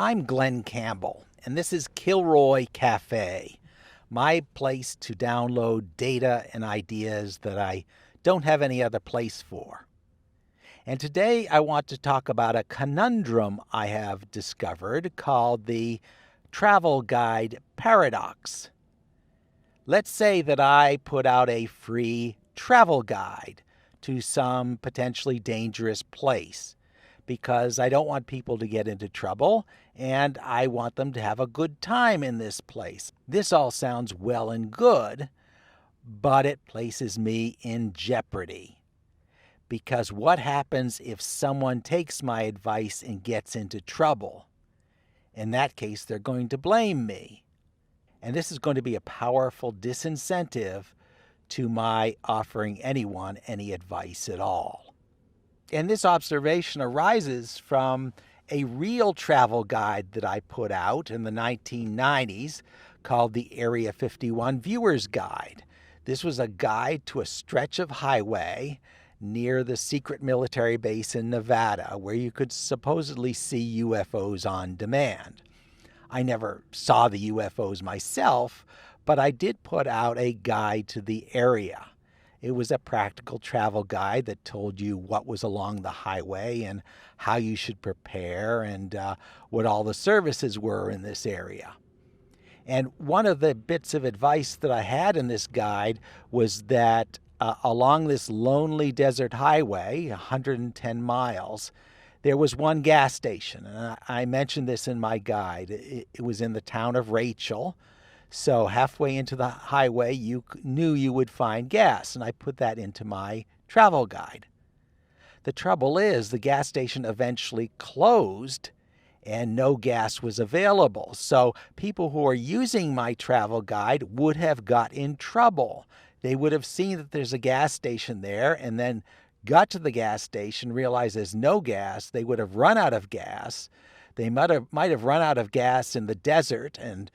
I'm Glenn Campbell, and this is Kilroy Cafe, my place to download data and ideas that I don't have any other place for. And today I want to talk about a conundrum I have discovered called the travel guide paradox. Let's say that I put out a free travel guide to some potentially dangerous place, because I don't want people to get into trouble and I want them to have a good time in this place. This all sounds well and good, but it places me in jeopardy. Because what happens if someone takes my advice and gets into trouble? In that case, they're going to blame me. And this is going to be a powerful disincentive to my offering anyone any advice at all. And this observation arises from a real travel guide that I put out in the 1990s called the Area 51 Viewer's Guide. This was a guide to a stretch of highway near the secret military base in Nevada where you could supposedly see UFOs on demand. I never saw the UFOs myself, but I did put out a guide to the area. It was a practical travel guide that told you what was along the highway and how you should prepare and what all the services were in this area. And one of the bits of advice that I had in this guide was that along this lonely desert highway, 110 miles, there was one gas station. And I mentioned this in my guide. It was in the town of Rachel. So halfway into the highway, you knew you would find gas, and I put that into my travel guide. The trouble is, the gas station eventually closed, and no gas was available. So people who are using my travel guide would have got in trouble. They would have seen that there's a gas station there, and then got to the gas station, realized there's no gas. They would have run out of gas. They might have run out of gas in the desert and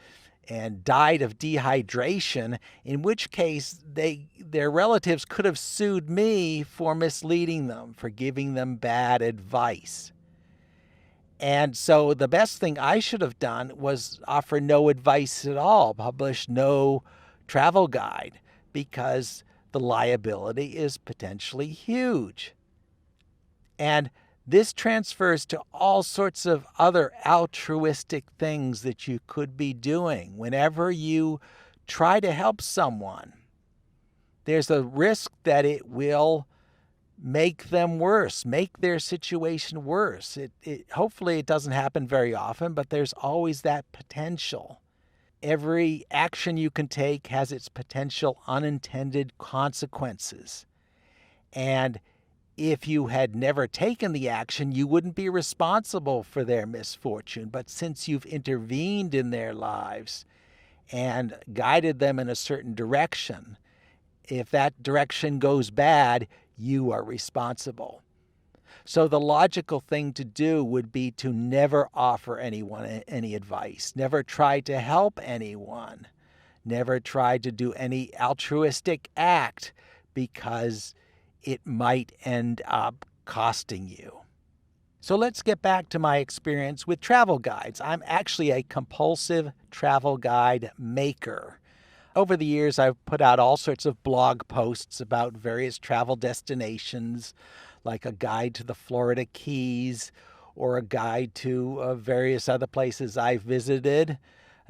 died of dehydration, in which case their relatives could have sued me for misleading them, for giving them bad advice. And so the best thing I should have done was offer no advice at all, publish no travel guide, because the liability is potentially huge. And this transfers to all sorts of other altruistic things that you could be doing. Whenever you try to help someone, there's a risk that it will make them worse, make their situation worse. Hopefully it doesn't happen very often, but there's always that potential. Every action you can take has its potential unintended consequences. And if you had never taken the action, you wouldn't be responsible for their misfortune. But since you've intervened in their lives and guided them in a certain direction, if that direction goes bad, you are responsible. So the logical thing to do would be to never offer anyone any advice, never try to help anyone, never try to do any altruistic act, because it might end up costing you. So let's get back to my experience with travel guides. I'm actually a compulsive travel guide maker. Over the years, I've put out all sorts of blog posts about various travel destinations, like a guide to the Florida Keys or a guide to various other places I've visited,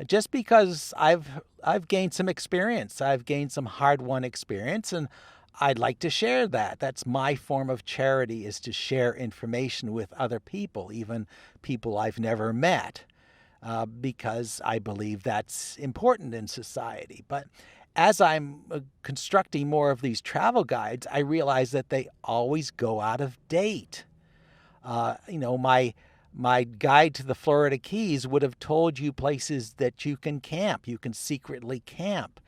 just because I've gained some experience. I've gained some hard-won experience, and I'd like to share that. That's my form of charity, is to share information with other people, even people I've never met, because I believe that's important in society. But as I'm constructing more of these travel guides, I realize that they always go out of date. My guide to the Florida Keys would have told you places that you can camp. You can secretly camp.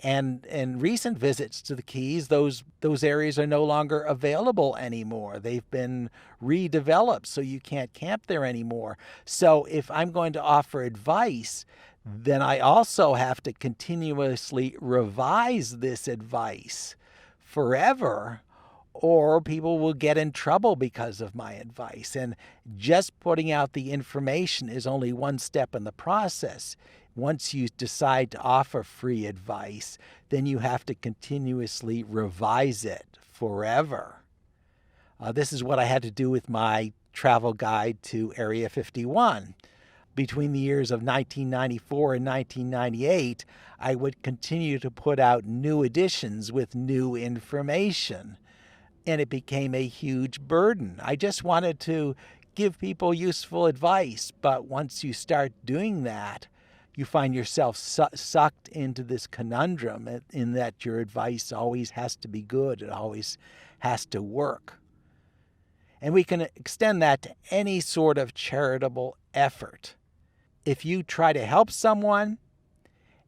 And in recent visits to the Keys, those areas are no longer available anymore. They've been redeveloped, so you can't camp there anymore. So if I'm going to offer advice, then I also have to continuously revise this advice forever, or people will get in trouble because of my advice. And just putting out the information is only one step in the process. Once you decide to offer free advice, then you have to continuously revise it forever. This is what I had to do with my travel guide to Area 51. Between the years of 1994 and 1998, I would continue to put out new editions with new information, and it became a huge burden. I just wanted to give people useful advice, but once you start doing that, you find yourself sucked into this conundrum in that your advice always has to be good. It always has to work. And we can extend that to any sort of charitable effort. If you try to help someone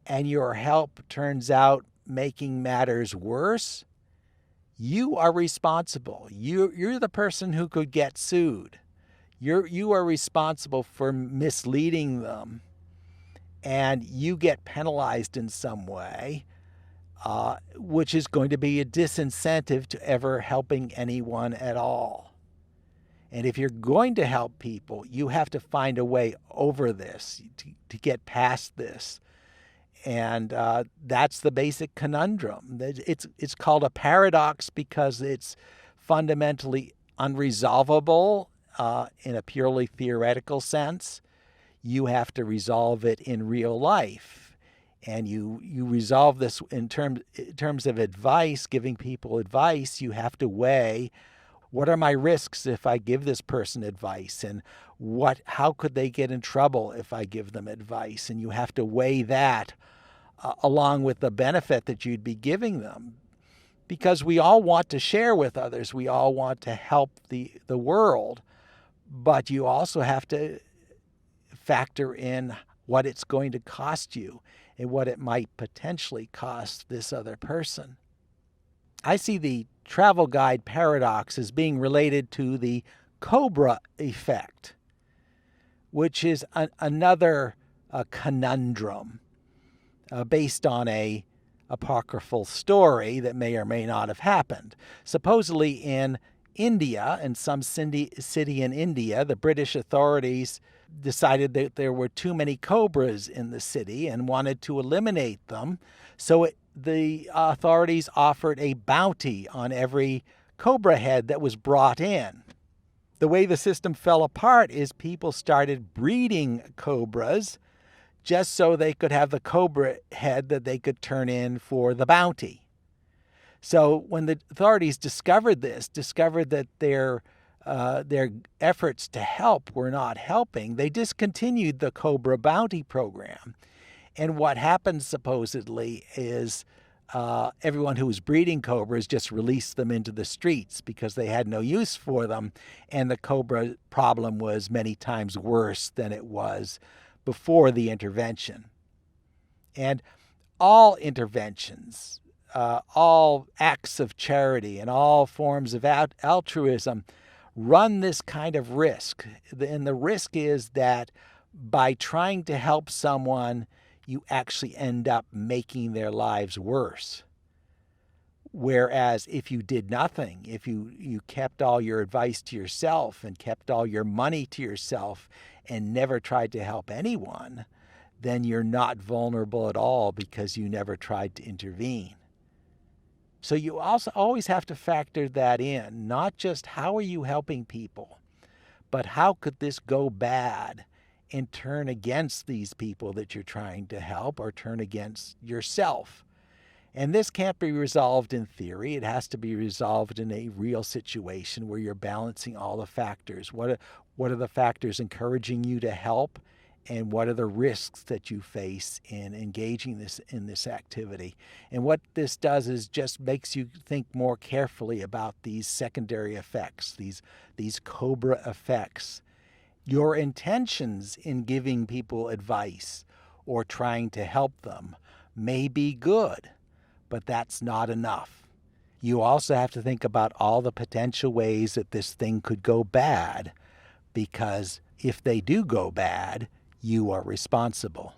and your help turns out making matters worse, you are responsible. You're the person who could get sued. You are responsible for misleading them, and you get penalized in some way, which is going to be a disincentive to ever helping anyone at all. And if you're going to help people, you have to find a way over this, to get past this. And that's the basic conundrum. It's called a paradox because it's fundamentally unresolvable in a purely theoretical sense. You have to resolve it in real life. And you resolve this in terms of advice, giving people advice. You have to weigh, what are my risks if I give this person advice? And how could they get in trouble if I give them advice? And you have to weigh that along with the benefit that you'd be giving them. Because we all want to share with others. We all want to help the world. But you also have to factor in what it's going to cost you and what it might potentially cost this other person. I see the travel guide paradox as being related to the Cobra Effect, which is another conundrum based on a apocryphal story that may or may not have happened. Supposedly in India, in some city in India, the British authorities decided that there were too many cobras in the city and wanted to eliminate them. So the authorities offered a bounty on every cobra head that was brought in. The way the system fell apart is people started breeding cobras just so they could have the cobra head that they could turn in for the bounty. So when the authorities discovered that their efforts to help were not helping, they discontinued the cobra bounty program. And what happened supposedly is everyone who was breeding cobras just released them into the streets because they had no use for them. And the cobra problem was many times worse than it was before the intervention. And all interventions, all acts of charity and all forms of altruism run this kind of risk. And the risk is that by trying to help someone, you actually end up making their lives worse. Whereas if you did nothing, if you kept all your advice to yourself and kept all your money to yourself and never tried to help anyone, then you're not vulnerable at all because you never tried to intervene. So you also always have to factor that in, not just how are you helping people, but how could this go bad and turn against these people that you're trying to help or turn against yourself. And this can't be resolved in theory. It has to be resolved in a real situation where you're balancing all the factors. What are the factors encouraging you to help, and what are the risks that you face in engaging in this activity? And what this does is just makes you think more carefully about these secondary effects, these Cobra effects. Your intentions in giving people advice or trying to help them may be good, but that's not enough. You also have to think about all the potential ways that this thing could go bad, because if they do go bad, you are responsible.